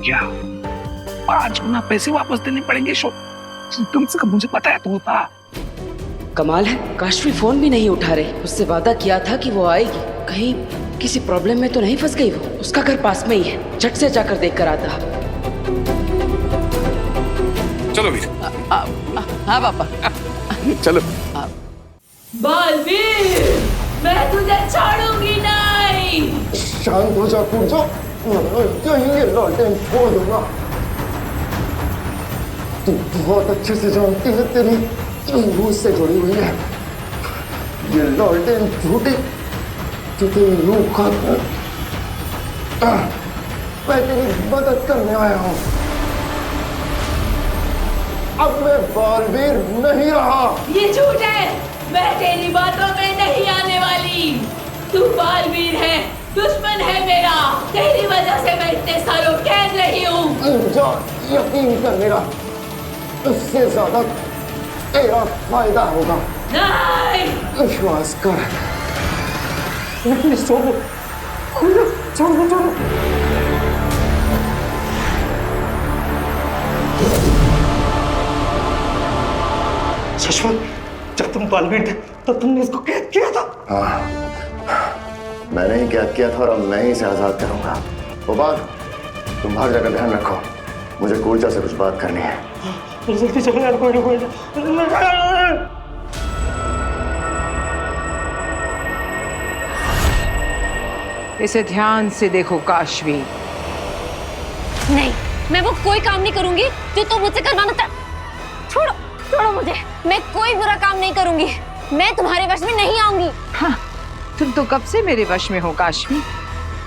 क्या 5 गुना पैसे वापस देने पड़ेंगे? कम से कम मुझे पता है तो होता। कमाल है, काशवी फोन भी नहीं उठा रही। उससे वादा किया था कि वो आएगी। कहीं किसी प्रॉब्लम में तो नहीं फंस गई वो? उसका घर पास में ही है, झट से जाकर देख कर आता। चलो वीर। हाँ पापा। चलो। बालवीर, मैं तुझे छोड़ूंगी नहीं। शांत हो जा पूजा, यहीं ये लालटेन छोड़ दूंगा। तू बहुत अच्छे से जानती है तेरी रूह से जुड़ी हुई है। ये लालटेन झूठी तो तेरी रूह का। मैं तेरी मदद करने आया हूँ। अब मैं बालवीर नहीं रहा। ये झूठ है, मैं तेरी बातों में नहीं आने वाली। तू बालवीर है, दुश्मन है मेरा। तेरी वजह से मैं इतने सालों कैद रही हूँ। पूजा, यकीन कर मेरा, उससे ज्यादा तेरा फायदा होगा। नहीं। विश्वास कर। छोड़ो, छोड़ो, छोड़ो। शश्वत, जब तुम बालवीर थे तो तुमने इसको कैद किया था। हाँ, मैंने ही कैद किया था और अब मैं ही इसे आजाद करूंगा। वो बात तुम बाहर जाकर ध्यान रखो, मुझे कूर्जा से कुछ बात करनी है। जल्दी चलो यार, कोई ना। इसे ध्यान से देखो काशवी। नहीं, मैं वो कोई काम नहीं करूंगी जो तुम मुझसे करवाना छोड़ो, छोड़ो मुझे। मैं कोई बुरा काम नहीं करूंगी। मैं तुम्हारे वश में नहीं आऊंगी। हाँ, तुम तो कब से मेरे वश में हो काशवी।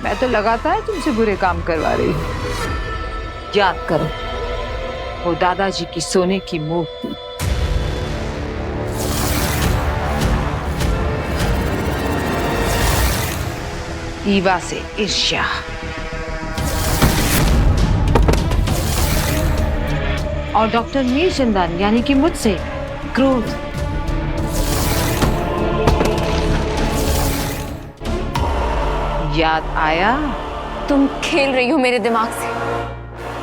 मैं तो लगातार तुमसे बुरे काम करवा रही हूँ। याद करो वो दादाजी की सोने की मूर्ति। ईवा से ईर्ष्या, और डॉक्टर मीरचंदान यानी कि मुझसे क्रोध। याद आया? तुम खेल रही हो मेरे दिमाग से,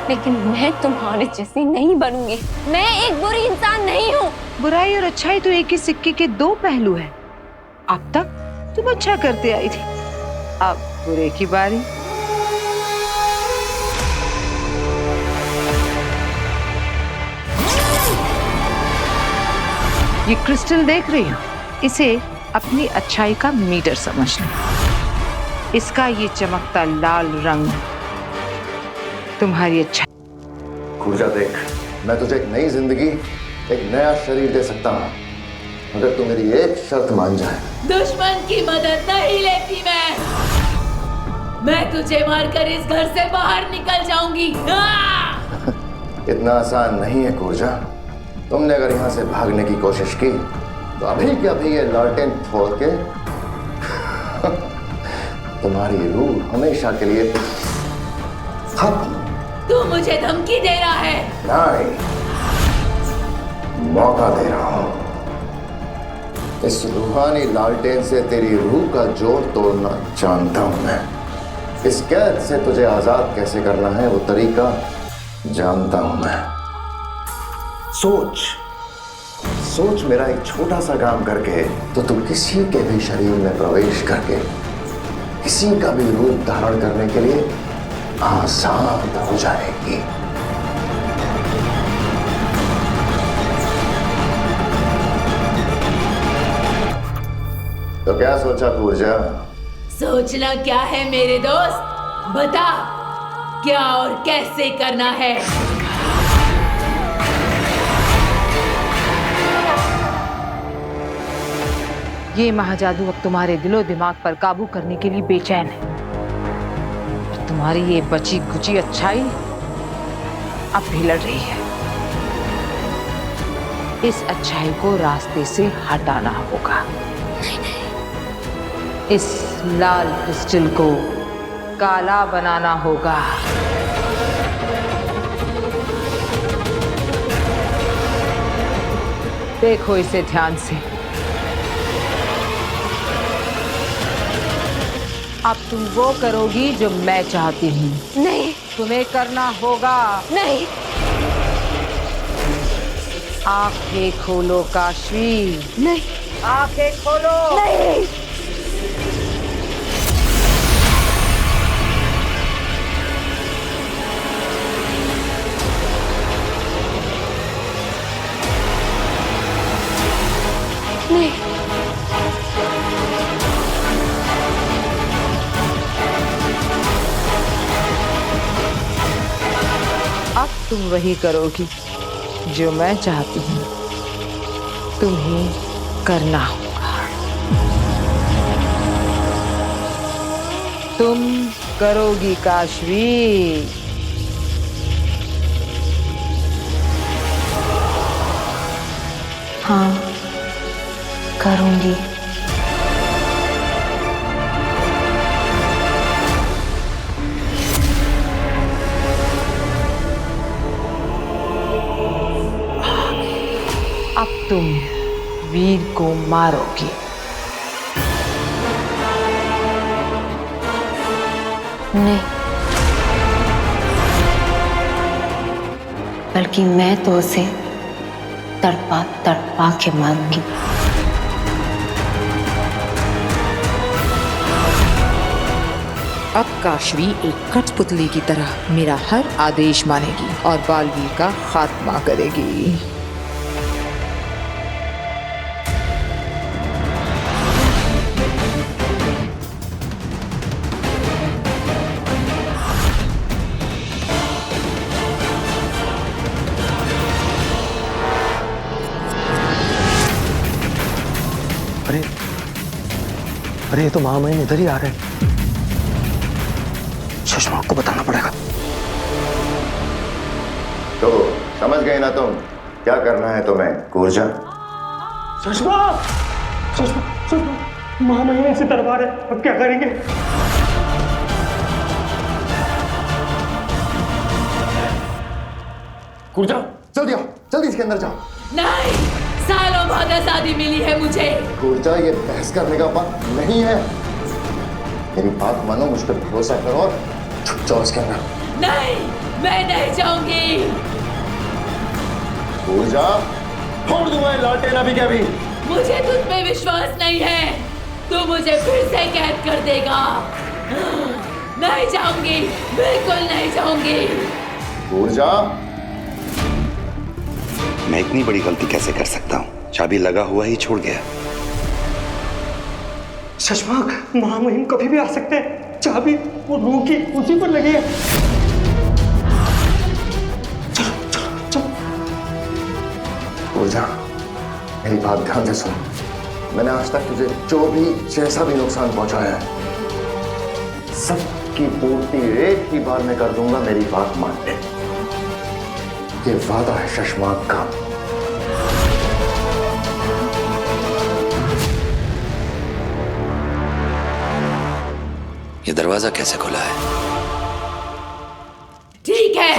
लेकिन मैं तुम्हारे जैसी नहीं बनूंगी। मैं एक बुरी इंसान नहीं हूँ। बुराई और अच्छाई तो एक ही सिक्के के दो पहलू हैं। अब तक तुम अच्छा करते आई थी, अब बुरे की बारी। ये क्रिस्टल देख रही हो, इसे अपनी अच्छाई का मीटर समझ लो। इसका ये चमकता लाल रंग तुम्हारी अच्छाई। कूर्जा देख, मैं तुझे एक नई जिंदगी, एक नया शरीर दे सकता हूँ, अगर तू मेरी एक शर्त मान जाए। दुश्मन की मदद नहीं लेती मैं तुझे मारकर इस घर से बाहर निकल जाऊंगी। इतना आसान नहीं है कूर्जा। तुमने अगर यहाँ से भागने की कोशिश की तो अभी के अभी ये लालटेन फोड़ के तुम्हारी रूह हमेशा के लिए खत्म। तू मुझे धमकी दे रहा है? नहीं, मौका दे रहा हूं। इस रूहानी लालटेन से तेरी रूह का जोड़ तोड़ना जानता हूं मैं। इस कैद से तुझे आजाद कैसे करना है वो तरीका जानता हूं मैं। सोच मेरा एक छोटा सा काम करके तो तुम किसी के भी शरीर में प्रवेश करके किसी का भी रूप धारण करने के लिए आसान हो जाएगी। तो क्या सोचा कूर्जा? सोचना क्या है मेरे दोस्त, बता क्या और कैसे करना है। ये महाजादू अब तुम्हारे दिलो दिमाग पर काबू करने के लिए बेचैन है। और तुम्हारी ये बची कुची अच्छाई अब भी लड़ रही है। इस अच्छाई को रास्ते से हटाना होगा। इस लाल क्रिस्टल को काला बनाना होगा। देखो इसे ध्यान से। अब तुम वो करोगी जो मैं चाहती हूँ। नहीं, तुम्हें करना होगा। नहीं, आंखें खोलो काशवी, नहीं, आंखें खोलो। नहीं। नहीं, अब तुम वही करोगी जो मैं चाहती हूँ। तुम्हें करना होगा। तुम करोगी काशवी। हाँ, करूंगी। अब तुम वीर को मारोगी। नहीं, बल्कि मैं तो उसे तड़पा तड़पा के मारूंगी। अब काशवी एक कठपुतली की तरह मेरा हर आदेश मानेगी और बालवीर का खात्मा करेगी। अरे अरे, ये तो महामहिम इधर ही आ रहे हैं। सुषमा को बताना पड़ेगा। तो समझ गए ना तुम क्या करना है तुम्हें, कूर्जा? सुषमा, सुषमा, सुषमा, महामहिम से दरबार है, अब क्या करेंगे? कूर्जा, जल्दी आओ, जल्दी इसके अंदर जाओ। नहीं, सालों बाद आजादी मिली है मुझे। कूर्जा, ये बहस करने का वक्त नहीं है। मेरी बात मानो, मुझ पर भरोसा करो और छुप जाओ इसके अंदर। नहीं, मैं नहीं जाऊंगी। कूर्जा, फोड़ दूंगा ये लालटेन अभी के अभी। मुझे तुझ पे विश्वास नहीं है। तू मुझे फिर से कैद कर देगा। नहीं जाऊंगी, बिल्कुल नहीं जाऊंगी। कूर्जा, मैं इतनी बड़ी गलती कैसे कर सकता हूँ? चाबी लगा हुआ ही छोड़ गया। सुषमा, महामहिम कभी भी आ सकते हैं। चाबी वो रूह की उसी पर लगी है। चलो चलो चलो। कूर्जा, मेरी बात ध्यान से सुन। मैंने आज तक तुझे जो भी जैसा भी नुकसान पहुंचाया है, सबकी पूर्ति एक ही बार में कर दूंगा। मेरी बात मान ले, ये वादा है शशमाक का। ये दरवाजा कैसे खुला है? ठीक है।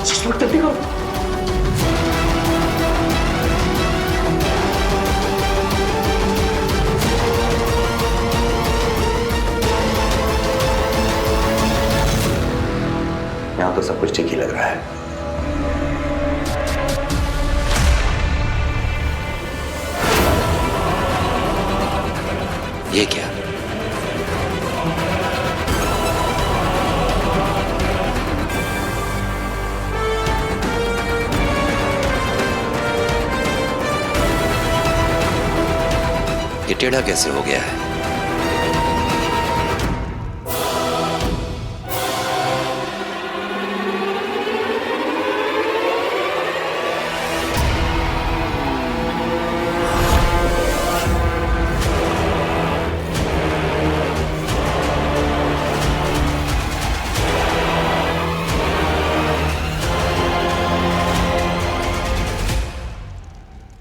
सुषमा, जल्दी करो। यहाँ तो सब कुछ ठीक ही लग रहा है। ये क्या? ये टेढ़ा कैसे हो गया है?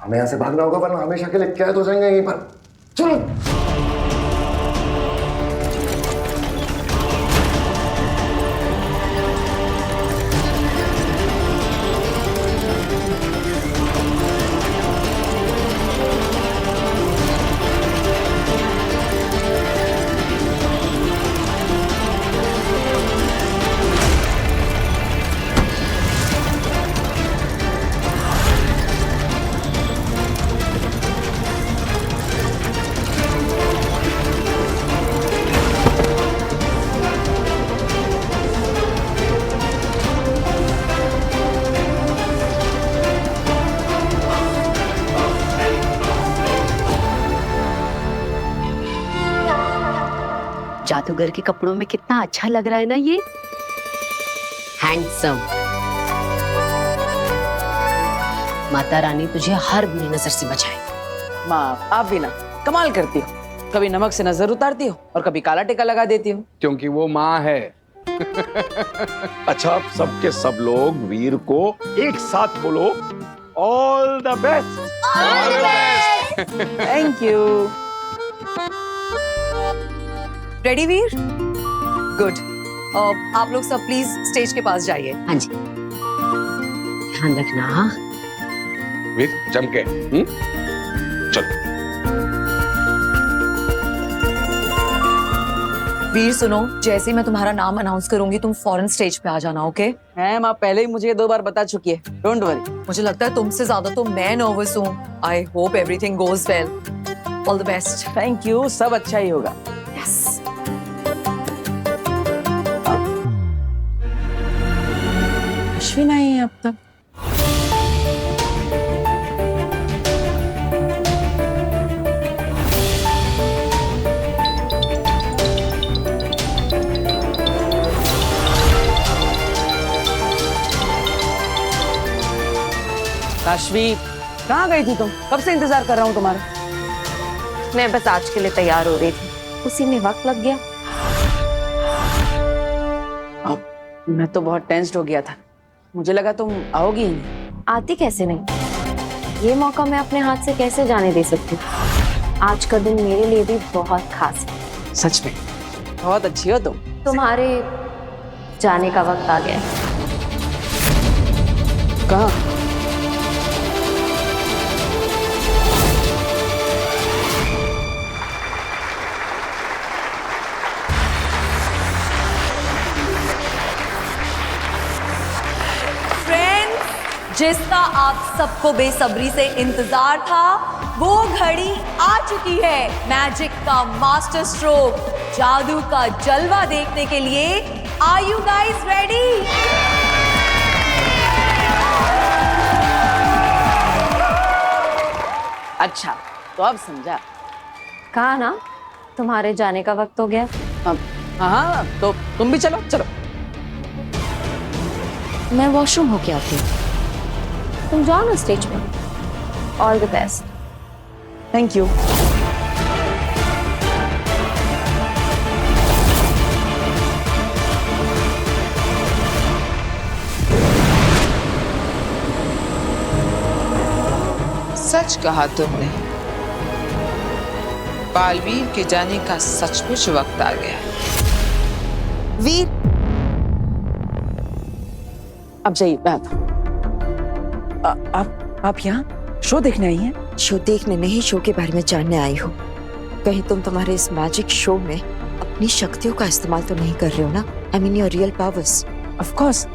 हमें यहाँ से भागना होगा, वरना हमेशा के लिए कैद हो जाएंगे यहीं पर। चलो। जादूगर के कपड़ों में कितना अच्छा लग रहा है ना ये। हैंडसम। माता रानी तुझे हर बुरी नजर से बचाए। माँ आप भी ना कमाल करती हो, कभी नमक से नजर उतारती हो और कभी काला टीका लगा देती हो। क्योंकि वो माँ है। अच्छा अब सबके सब लोग वीर को एक साथ बोलो, all the best. Thank you. Ready Veer? Good. आप लोग सब प्लीज स्टेज के पास जाइए। हाँ जी, ध्यान रखना। हाँ वीर चमके। चलो। वीर सुनो, जैसे ही मैं तुम्हारा नाम अनाउंस करूंगी तुम फौरन स्टेज पे आ जाना, ओके? है माँ पहले ही मुझे 2 बार बता चुकी है, डोंट वरी। मुझे लगता है तुमसे ज्यादा तो मैं नर्वस हूँ। I hope everything goes well. All the best. Thank you, सब अच्छा ही होगा। यस। अश्विन आई है अब तक। काशवी कहाँ गई थी तुम? कब से इंतजार कर रहा हूँ तुम्हारा। मैं बस आज के लिए तैयार हो रही थी, उसी में वक्त लग गया। मैं तो बहुत टेंस्ड हो गया था, मुझे लगा तुम आओगी ही नहीं। आती कैसे नहीं, ये मौका मैं अपने हाथ से कैसे जाने दे सकती हूँ। आज का दिन मेरे लिए भी बहुत खास है। सच में बहुत अच्छी हो तुम। तुम्हारे जाने का वक्त आ गया है। कहाँ? जिसका आप सबको बेसब्री से इंतजार था, वो घड़ी आ चुकी है। मैजिक का मास्टर स्ट्रोक, जादू का जलवा देखने के लिए आर यू गाइस रेडी? अच्छा तो अब समझा। कहा ना तुम्हारे जाने का वक्त हो गया। हाँ तो तुम भी चलो। चलो मैं वॉशरूम होके आती हूँ, तुम जाओ ना स्टेज पे। All the best. Thank you. सच कहा तुमने, बालवीर के जाने का सचमुच वक्त आ गया। वीर अब जाइए। आप यहाँ शो देखने आई हैं? शो देखने नहीं, शो के बारे में जानने आई हूँ। कहीं तुम तुम्हारे इस मैजिक शो में अपनी शक्तियों का इस्तेमाल तो नहीं कर रहे हो ना? I mean your real powers. Of course,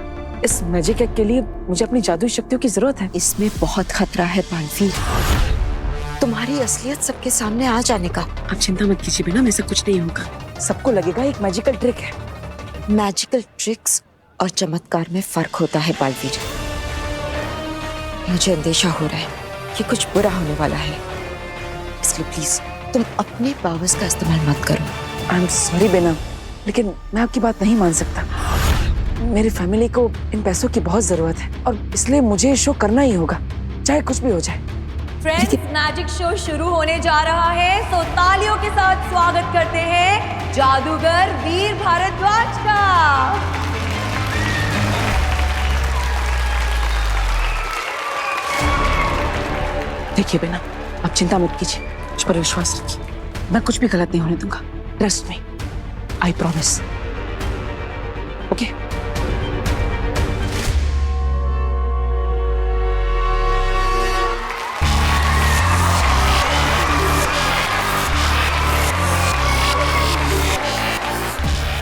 इस मैजिक एक्ट के लिए मुझे अपनी जादुई शक्तियों की जरूरत है। इसमें बहुत खतरा है बालवीर, तुम्हारी असलियत सबके सामने आ जाने का। आप चिंता मत कीजिए बिना, मेरे से कुछ नहीं होगा। सबको लगेगा एक मैजिकल ट्रिक है। मैजिकल ट्रिक्स और चमत्कार में फर्क होता है बालवीर। मुझे अंदेशा हो रहा है कि कुछ बुरा होने वाला है, इसलिए प्लीज तुम अपने पावर्स का इस्तेमाल मत करो। आई एम सॉरी बेना, लेकिन मैं आपकी बात नहीं मान सकता। मेरी फैमिली को इन पैसों की बहुत जरूरत है और इसलिए मुझे ये शो करना ही होगा, चाहे कुछ भी हो जाए। फ्रेंड्स, मैजिक शो शुरू होने जा रहा है, तो तालियों के साथ स्वागत करते हैं जादूगर वीर भारद्वाज का। देखिए बेना, आप चिंता मत कीजिए, मुझ पर विश्वास रखिए, मैं कुछ भी गलत नहीं होने दूंगा। Trust me, I promise. Okay?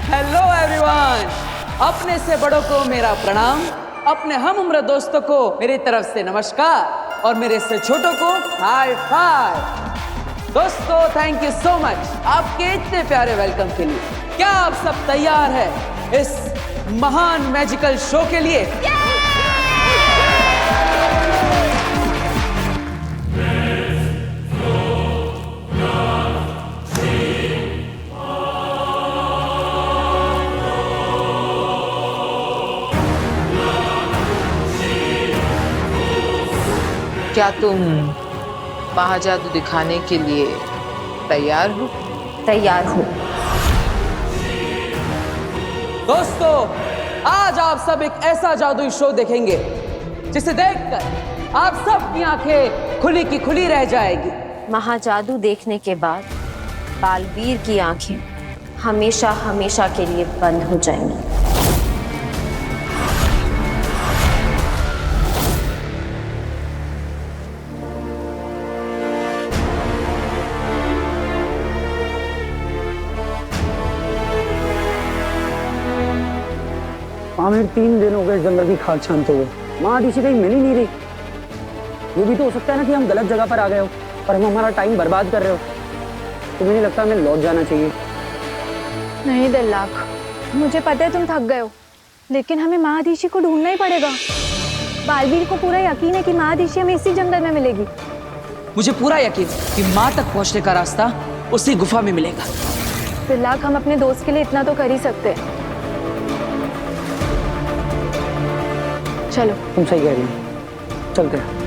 Hello everyone, अपने से बड़ों को मेरा प्रणाम, अपने हम उम्र दोस्तों को मेरी तरफ से नमस्कार और मेरे से छोटों को हाई फाइव। दोस्तों थैंक यू सो मच आपके इतने प्यारे वेलकम के लिए। क्या आप सब तैयार हैं इस महान मैजिकल शो के लिए? क्या तुम महाजादू दिखाने के लिए तैयार हो? तैयार हूँ। दोस्तों, आज आप सब एक ऐसा जादुई शो देखेंगे जिसे देखकर आप सबकी आंखें खुली की खुली रह जाएगी। महाजादू देखने के बाद बालवीर की आंखें हमेशा हमेशा के लिए बंद हो जाएंगी। आमिर 3 दिन हो गए जंगल की खाक छानते हुए, महादिशी कहीं मिल ही नहीं रही। ये भी तो हो सकता है ना कि हम गलत जगह पर आ गए हो और हम हमारा टाइम बर्बाद कर रहे हो। तुम्हें नहीं लगता हमें लौट जाना चाहिए? नहीं दिल्लाक, मुझे पता है तुम थक गए हो, लेकिन हमें महादिशी को ढूंढना ही पड़ेगा। बालवीर को पूरा यकीन है कि महादिशी हमें इसी जंगल में मिलेगी। मुझे पूरा यकीन है कि माँ तक पहुंचने का रास्ता उसी गुफा में मिलेगा। दिल्लाक, हम अपने दोस्त के लिए इतना तो कर ही सकते हैं। चलो। तुम सही कह रही हो, चलते हैं।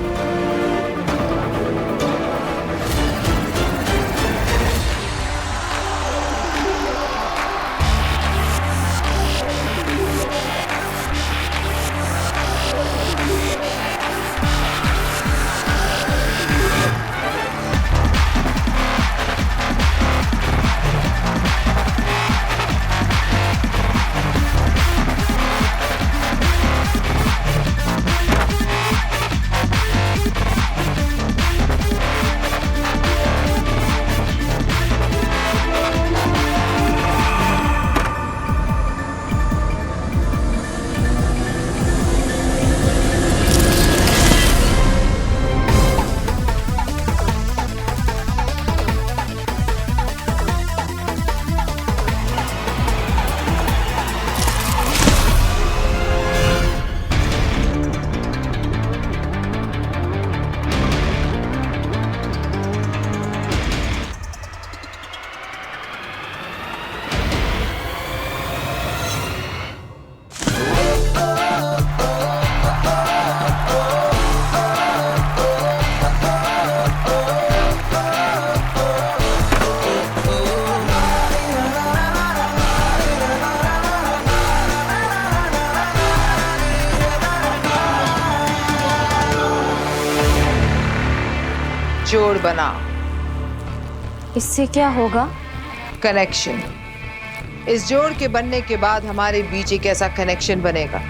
जोड़ बना। इससे क्या होगा? कनेक्शन। इस जोड़ के बनने के बाद हमारे बीच एक ऐसा कनेक्शन बनेगा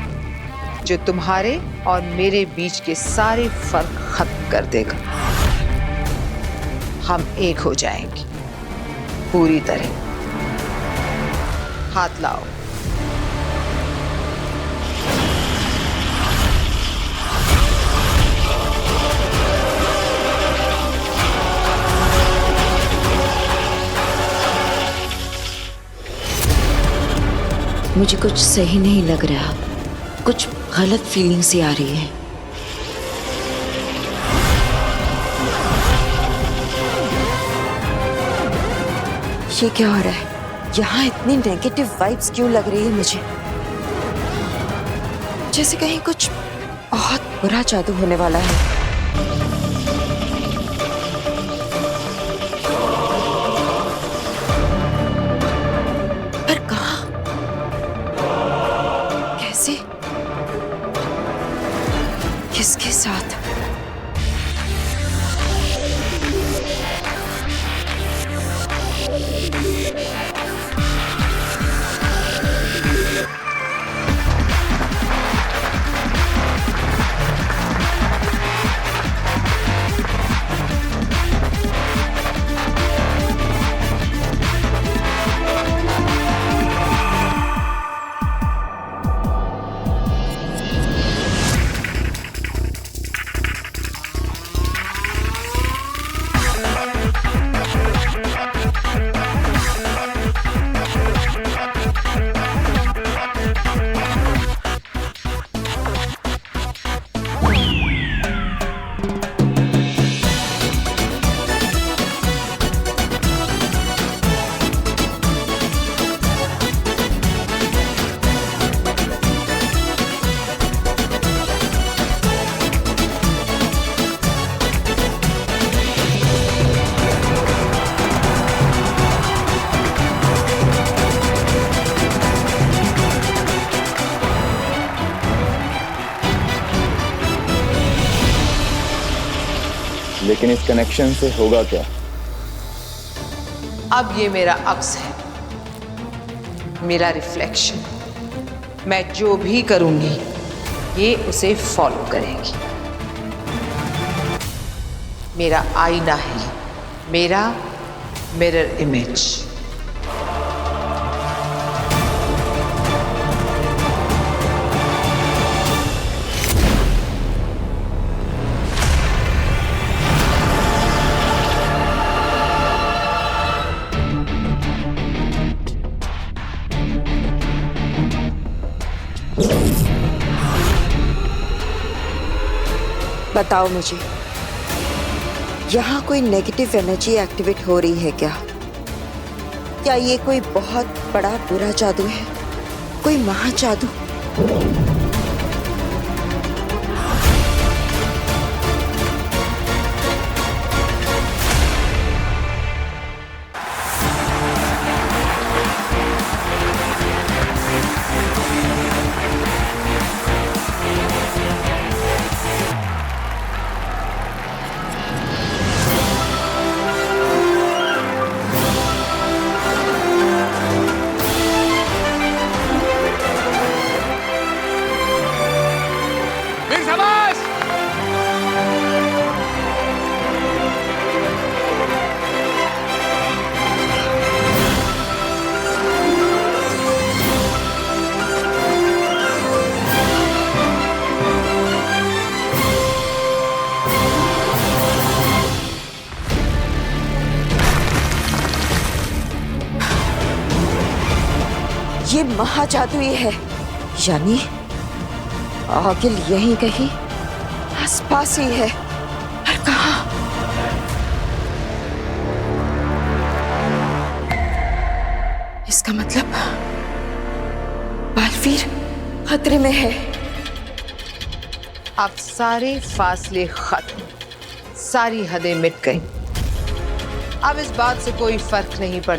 जो तुम्हारे और मेरे बीच के सारे फर्क खत्म कर देगा। हम एक हो जाएंगे पूरी तरह। हाथ लाओ। मुझे कुछ सही नहीं लग रहा, कुछ गलत फीलिंग सी आ रही है। ये क्या हो रहा है? यहाँ इतनी नेगेटिव वाइब्स क्यों लग रही है मुझे? जैसे कहीं कुछ बहुत बुरा जादू होने वाला है। किसके साथ? लेकिन इस कनेक्शन से होगा क्या? अब ये मेरा अक्स है, मेरा रिफ्लेक्शन। मैं जो भी करूंगी ये उसे फॉलो करेंगी। मेरा आईना है, मेरा मिरर इमेज। बताओ मुझे, यहाँ कोई नेगेटिव एनर्जी एक्टिवेट हो रही है क्या? क्या ये कोई बहुत बड़ा बुरा जादू है, कोई महाजादू? ये महाजादुई है, यानी आगिल यहीं कहीं आसपास ही है। पर कहाँ? इसका मतलब बालवीर खतरे में है। अब सारे फासले खत्म, सारी हदें मिट गई। अब इस बात से कोई फर्क नहीं पड़ता